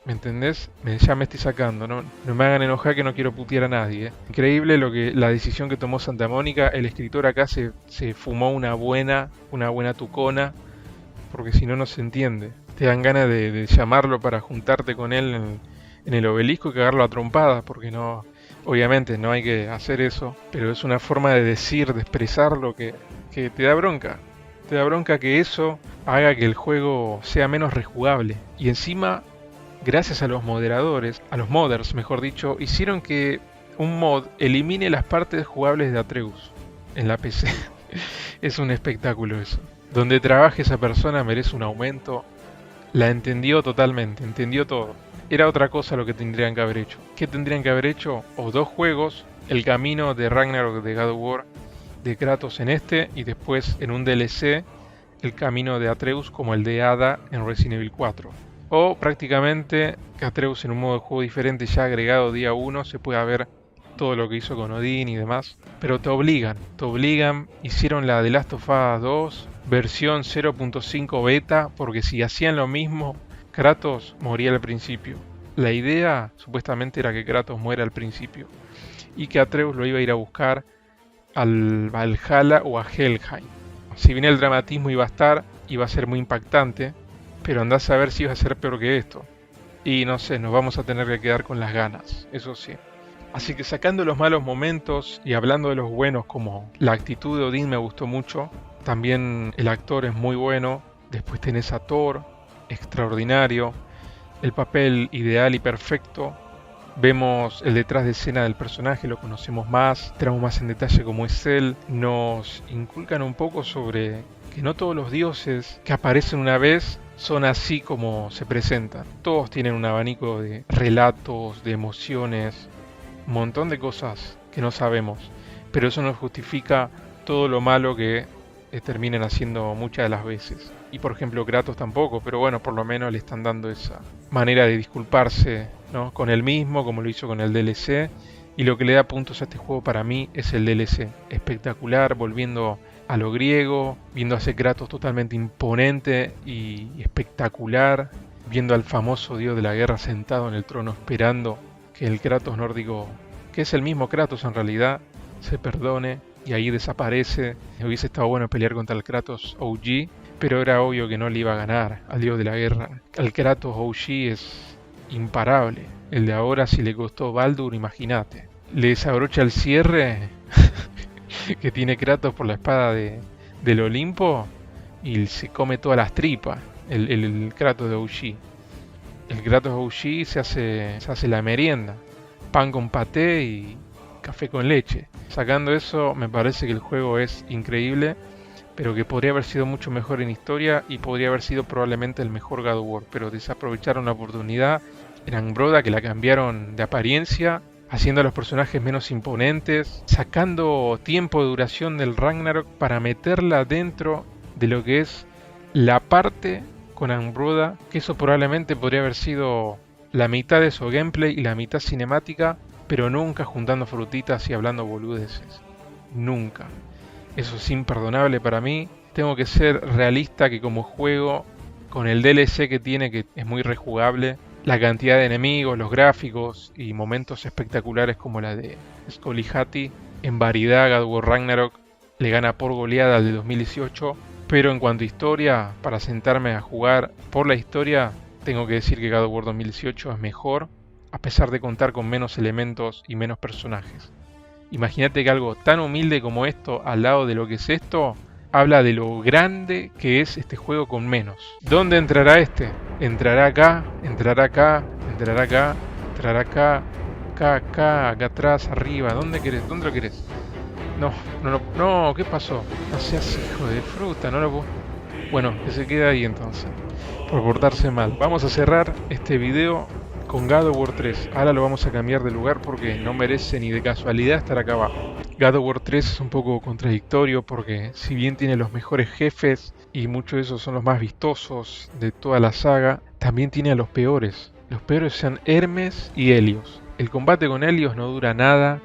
¿Me entendés? Ya me estoy sacando, no me hagan enojar que no quiero putear a nadie. Increíble la decisión que tomó Santa Mónica. El escritor acá se fumó una buena tucona, porque si no, no se entiende. Te dan ganas de llamarlo para juntarte con él en el obelisco y cagarlo a trompadas, porque no, obviamente no hay que hacer eso, pero es una forma de decir, de expresar lo que te da bronca. Te da bronca que eso haga que el juego sea menos rejugable. Y encima, gracias a los moderadores, a los modders mejor dicho, hicieron que un mod elimine las partes jugables de Atreus en la PC. Es un espectáculo eso. Donde trabaje esa persona merece un aumento. La entendió totalmente, entendió todo. Era otra cosa lo que tendrían que haber hecho. ¿Qué tendrían que haber hecho? O 2 juegos, el camino de Ragnarok de God of War, de Kratos en este, y después en un DLC, el camino de Atreus como el de Ada en Resident Evil 4. O prácticamente que Atreus en un modo de juego diferente ya agregado día 1 se pueda ver todo lo que hizo con Odín y demás. Pero te obligan, hicieron la The Last of Us 2 versión 0.5 beta, porque si hacían lo mismo, Kratos moría al principio. La idea supuestamente era que Kratos muera al principio y que Atreus lo iba a ir a buscar al Valhalla o a Helheim. Si bien el dramatismo iba a estar, iba a ser muy impactante, pero andás a ver si iba a ser peor que esto. Y no sé, nos vamos a tener que quedar con las ganas, eso sí. Así que sacando los malos momentos y hablando de los buenos, como la actitud de Odín me gustó mucho, también el actor es muy bueno, después tenés a Thor, extraordinario, el papel ideal y perfecto, vemos el detrás de escena del personaje, lo conocemos más, entramos más en detalle cómo es él, nos inculcan un poco sobre que no todos los dioses que aparecen una vez son así como se presentan. Todos tienen un abanico de relatos, de emociones, un montón de cosas que no sabemos, pero eso no justifica todo lo malo que terminan haciendo muchas de las veces. Y por ejemplo Kratos tampoco, pero bueno, por lo menos le están dando esa manera de disculparse, ¿no? Con él mismo, como lo hizo con el DLC. Y lo que le da puntos a este juego para mí es el DLC. Espectacular, volviendo a lo griego, viendo a ese Kratos totalmente imponente y espectacular, viendo al famoso dios de la guerra sentado en el trono esperando que el Kratos nórdico, que es el mismo Kratos en realidad, se perdone y ahí desaparece. Hubiese estado bueno pelear contra el Kratos OG, pero era obvio que no le iba a ganar al dios de la guerra. El Kratos OG es imparable. El de ahora, si le costó Baldur, imagínate. Le desabrocha el cierre que tiene Kratos por la espada del Olimpo y se come todas las tripas. El Kratos de OG. El Kratos OG se hace la merienda. Pan con paté y café con leche. Sacando eso, me parece que el juego es increíble, pero que podría haber sido mucho mejor en historia y podría haber sido probablemente el mejor God of War, pero desaprovecharon la oportunidad en Angbroda, que la cambiaron de apariencia, haciendo a los personajes menos imponentes, sacando tiempo de duración del Ragnarok para meterla dentro de lo que es la parte con Angbroda, que eso probablemente podría haber sido la mitad de su gameplay y la mitad cinemática, pero nunca juntando frutitas y hablando boludeces. Nunca. Eso es imperdonable para mí. Tengo que ser realista que como juego, con el DLC que tiene, que es muy rejugable, la cantidad de enemigos, los gráficos y momentos espectaculares como la de Scully Hattie, en variedad God of War Ragnarok le gana por goleada al de 2018. Pero en cuanto a historia, para sentarme a jugar por la historia, tengo que decir que God of War 2018 es mejor, a pesar de contar con menos elementos y menos personajes. Imagínate que algo tan humilde como esto, al lado de lo que es esto, habla de lo grande que es este juego con menos. ¿Dónde entrará este? Entrará acá, entrará acá, entrará acá, entrará acá, acá atrás, arriba. ¿Dónde querés? ¿Dónde lo querés? No, ¿qué pasó? No seas hijo de fruta, no lo puedo... Bueno, que se quede ahí entonces, por portarse mal. Vamos a cerrar este video con God of War 3. Ahora lo vamos a cambiar de lugar porque no merece ni de casualidad estar acá abajo. God of War 3 es un poco contradictorio porque si bien tiene los mejores jefes y muchos de esos son los más vistosos de toda la saga, también tiene a los peores. Los peores son Hermes y Helios. El combate con Helios no dura nada.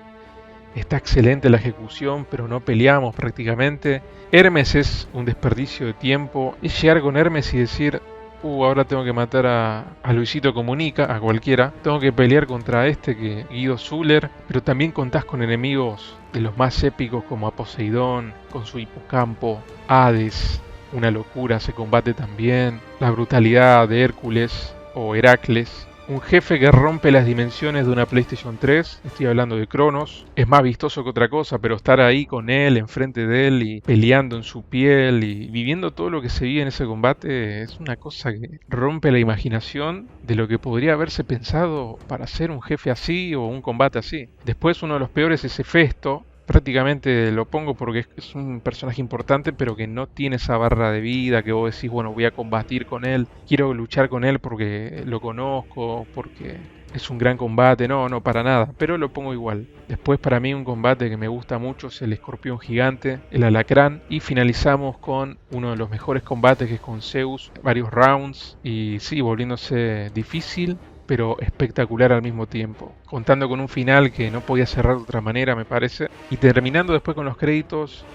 Está excelente la ejecución, pero no peleamos prácticamente. Hermes es un desperdicio de tiempo. Es llegar con Hermes y decir, ahora tengo que matar a Luisito Comunica, a cualquiera. Tengo que pelear contra que Guido Zuller. Pero también contás con enemigos de los más épicos como a Poseidón, con su hipocampo, Hades. Una locura ese combate también. La brutalidad de Hércules o Heracles. Un jefe que rompe las dimensiones de una PlayStation 3, estoy hablando de Cronos, es más vistoso que otra cosa, pero estar ahí con él, enfrente de él y peleando en su piel y viviendo todo lo que se vive en ese combate es una cosa que rompe la imaginación de lo que podría haberse pensado para hacer un jefe así o un combate así. Después uno de los peores es Hefesto. Prácticamente lo pongo porque es un personaje importante, pero que no tiene esa barra de vida que vos decís, bueno, voy a combatir con él, quiero luchar con él porque lo conozco, porque es un gran combate. No, para nada, pero lo pongo igual. Después para mí un combate que me gusta mucho es el escorpión gigante, el alacrán, y finalizamos con uno de los mejores combates que es con Zeus, varios rounds, y sí, volviéndose difícil, pero espectacular al mismo tiempo, contando con un final que no podía cerrar de otra manera, me parece, y terminando después con los créditos,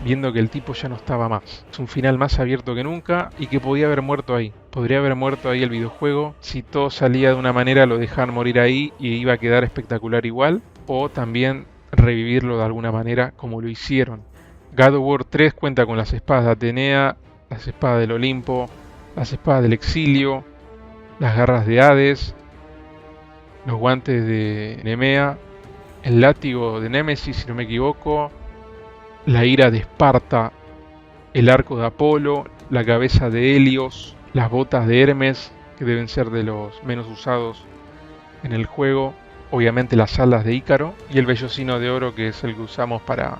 viendo que el tipo ya no estaba más. Es un final más abierto que nunca y que podía haber muerto ahí. Podría haber muerto ahí el videojuego. Si todo salía de una manera, lo dejaban morir ahí y iba a quedar espectacular igual, o también revivirlo de alguna manera como lo hicieron. God of War 3 cuenta con las espadas de Atenea, las espadas del Olimpo, las espadas del exilio, las garras de Hades, los guantes de Nemea, el látigo de Némesis, si no me equivoco, la ira de Esparta, el arco de Apolo, la cabeza de Helios, las botas de Hermes, que deben ser de los menos usados en el juego, obviamente las alas de Ícaro, y el vellocino de oro, que es el que usamos para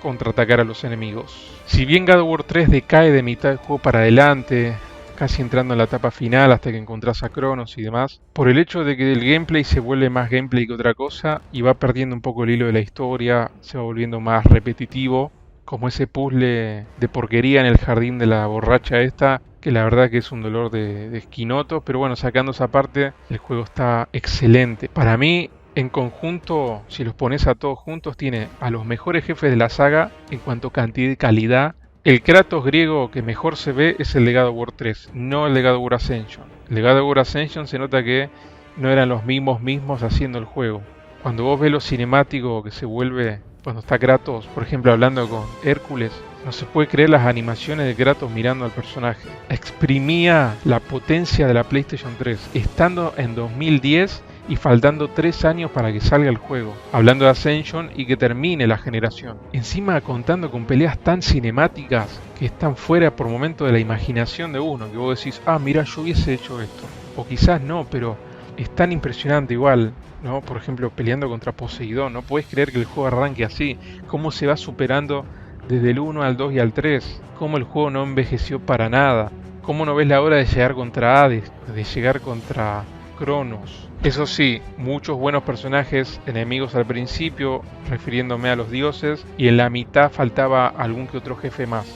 contraatacar a los enemigos. Si bien God of War 3 decae de mitad del juego para adelante, casi entrando en la etapa final hasta que encontrás a Cronos y demás, por el hecho de que el gameplay se vuelve más gameplay que otra cosa y va perdiendo un poco el hilo de la historia, se va volviendo más repetitivo, como ese puzzle de porquería en el jardín de la borracha esta, que la verdad que es un dolor de esquinoto, pero bueno, sacando esa parte, el juego está excelente. Para mí, en conjunto, si los pones a todos juntos, tiene a los mejores jefes de la saga en cuanto a cantidad y calidad. El Kratos griego que mejor se ve es el de God of War 3, no el de God of War Ascension. El de God of War Ascension se nota que no eran los mismos haciendo el juego. Cuando vos ves lo cinemático que se vuelve cuando está Kratos, por ejemplo, hablando con Hércules, no se puede creer las animaciones de Kratos mirando al personaje. Exprimía la potencia de la PlayStation 3, estando en 2010 y faltando 3 años para que salga el juego. Hablando de Ascension y que termine la generación. Encima contando con peleas tan cinemáticas que están fuera por momento de la imaginación de uno, que vos decís, ah, mira, yo hubiese hecho esto. O quizás no, pero es tan impresionante igual, ¿no? Por ejemplo, peleando contra Poseidón, no podés creer que el juego arranque así, cómo se va superando desde el 1 al 2 y al 3, cómo el juego no envejeció para nada, cómo no ves la hora de llegar contra Hades, de llegar contra Cronos. Eso sí, muchos buenos personajes enemigos al principio, refiriéndome a los dioses, y en la mitad faltaba algún que otro jefe más.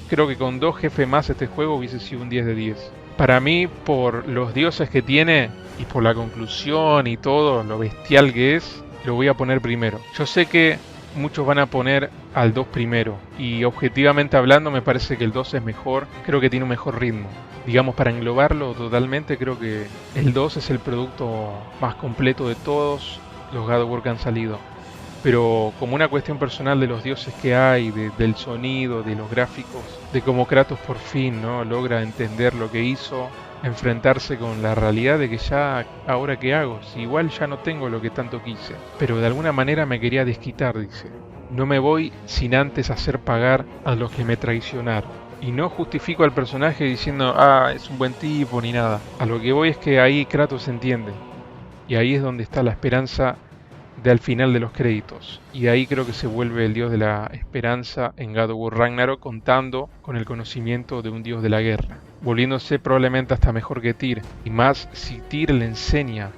Creo que con 2 jefes más este juego hubiese sido un 10 de 10. Para mí, por los dioses que tiene y por la conclusión y todo, lo bestial que es, lo voy a poner primero. Yo sé que muchos van a poner al 2 primero y objetivamente hablando me parece que el 2 es mejor, creo que tiene un mejor ritmo. Digamos, para englobarlo totalmente, creo que el 2 es el producto más completo de todos los God of War que han salido. Pero como una cuestión personal de los dioses que hay, del sonido, de los gráficos, de cómo Kratos por fin, ¿no?, logra entender lo que hizo, enfrentarse con la realidad de que ya, ahora qué hago, si igual ya no tengo lo que tanto quise, pero de alguna manera me quería desquitar, dice. No me voy sin antes hacer pagar a los que me traicionaron. Y no justifico al personaje diciendo, ah, es un buen tipo ni nada. A lo que voy es que ahí Kratos entiende. Y ahí es donde está la esperanza de al final de los créditos. Y ahí creo que se vuelve el dios de la esperanza en God of War Ragnarok, contando con el conocimiento de un dios de la guerra, volviéndose probablemente hasta mejor que Tyr, y más si Tyr le enseña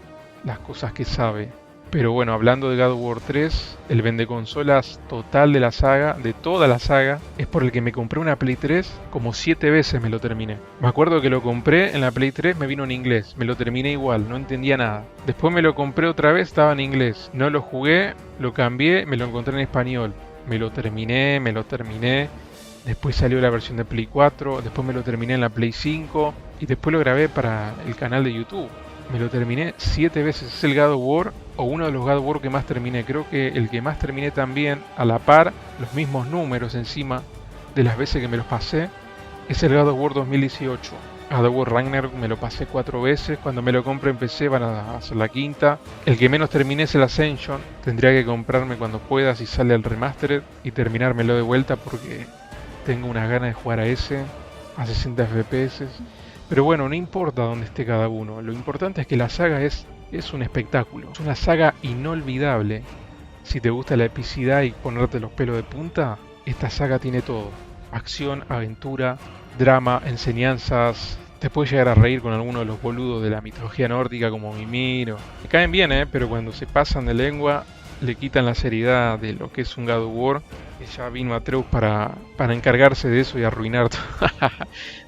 las cosas que sabe. Pero bueno, hablando de God of War 3, el vendeconsolas total de la saga, de toda la saga, es por el que me compré una Play 3, como 7 veces me lo terminé. Me acuerdo que lo compré en la Play 3, me vino en inglés, me lo terminé igual, no entendía nada. Después me lo compré otra vez, estaba en inglés, no lo jugué, lo cambié, me lo encontré en español. Me lo terminé. Después salió la versión de Play 4, después me lo terminé en la Play 5 y después lo grabé para el canal de YouTube. Me lo terminé 7 veces, es el God of War, o uno de los God of War que más terminé. Creo que el que más terminé también, a la par, los mismos números encima de las veces que me los pasé, es el God of War 2018. God of War Ragnarok me lo pasé 4 veces, cuando me lo compré en PC van a hacer la quinta. El que menos terminé es el Ascension, tendría que comprarme cuando pueda si sale el Remastered y terminármelo de vuelta porque tengo unas ganas de jugar a ese, a 60 FPS. Pero bueno, no importa dónde esté cada uno, lo importante es que la saga es un espectáculo, es una saga inolvidable. Si te gusta la epicidad y ponerte los pelos de punta, esta saga tiene todo: acción, aventura, drama, enseñanzas. Te puedes llegar a reír con alguno de los boludos de la mitología nórdica como Mimir. Me caen bien, pero cuando se pasan de lengua le quitan la seriedad de lo que es un God of War. Que ya vino Atreus para encargarse de eso y arruinar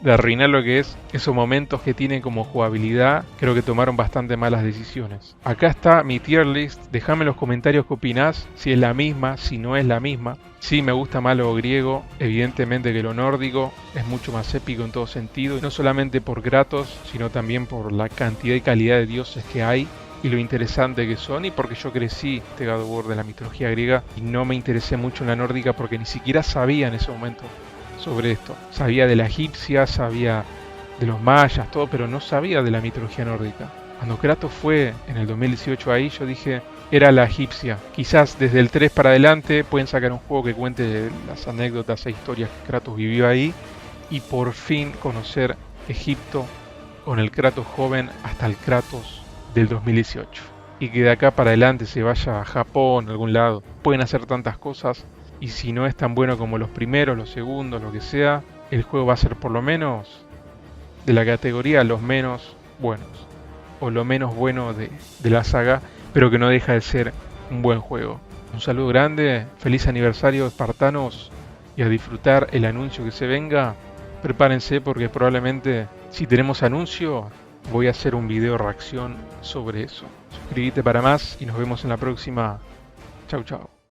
de arruinar lo que es esos momentos que tienen como jugabilidad. Creo que tomaron bastante malas decisiones. Acá está mi tier list, déjame en los comentarios qué opinás, si es la misma, si no es la misma. Sí, me gusta más lo griego, evidentemente, que lo nórdico, es mucho más épico en todo sentido, y no solamente por Kratos, sino también por la cantidad y calidad de dioses que hay y lo interesante que son, y porque yo crecí este God of War de la mitología griega y no me interesé mucho en la nórdica porque ni siquiera sabía en ese momento sobre esto. Sabía de la egipcia, sabía de los mayas, todo, pero no sabía de la mitología nórdica. Cuando Kratos fue en el 2018 ahí, yo dije, era la egipcia. Quizás desde el 3 para adelante pueden sacar un juego que cuente las anécdotas e historias que Kratos vivió ahí, y por fin conocer Egipto con el Kratos joven hasta el Kratos del 2018, y que de acá para adelante se vaya a Japón, a algún lado. Pueden hacer tantas cosas, y si no es tan bueno como los primeros, los segundos, lo que sea, el juego va a ser por lo menos de la categoría los menos buenos, o lo menos bueno de la saga, pero que no deja de ser un buen juego. Un saludo grande, feliz aniversario espartanos, y a disfrutar el anuncio que se venga. Prepárense porque probablemente si tenemos anuncio voy a hacer un video reacción sobre eso. Suscríbete para más y nos vemos en la próxima. Chau chau.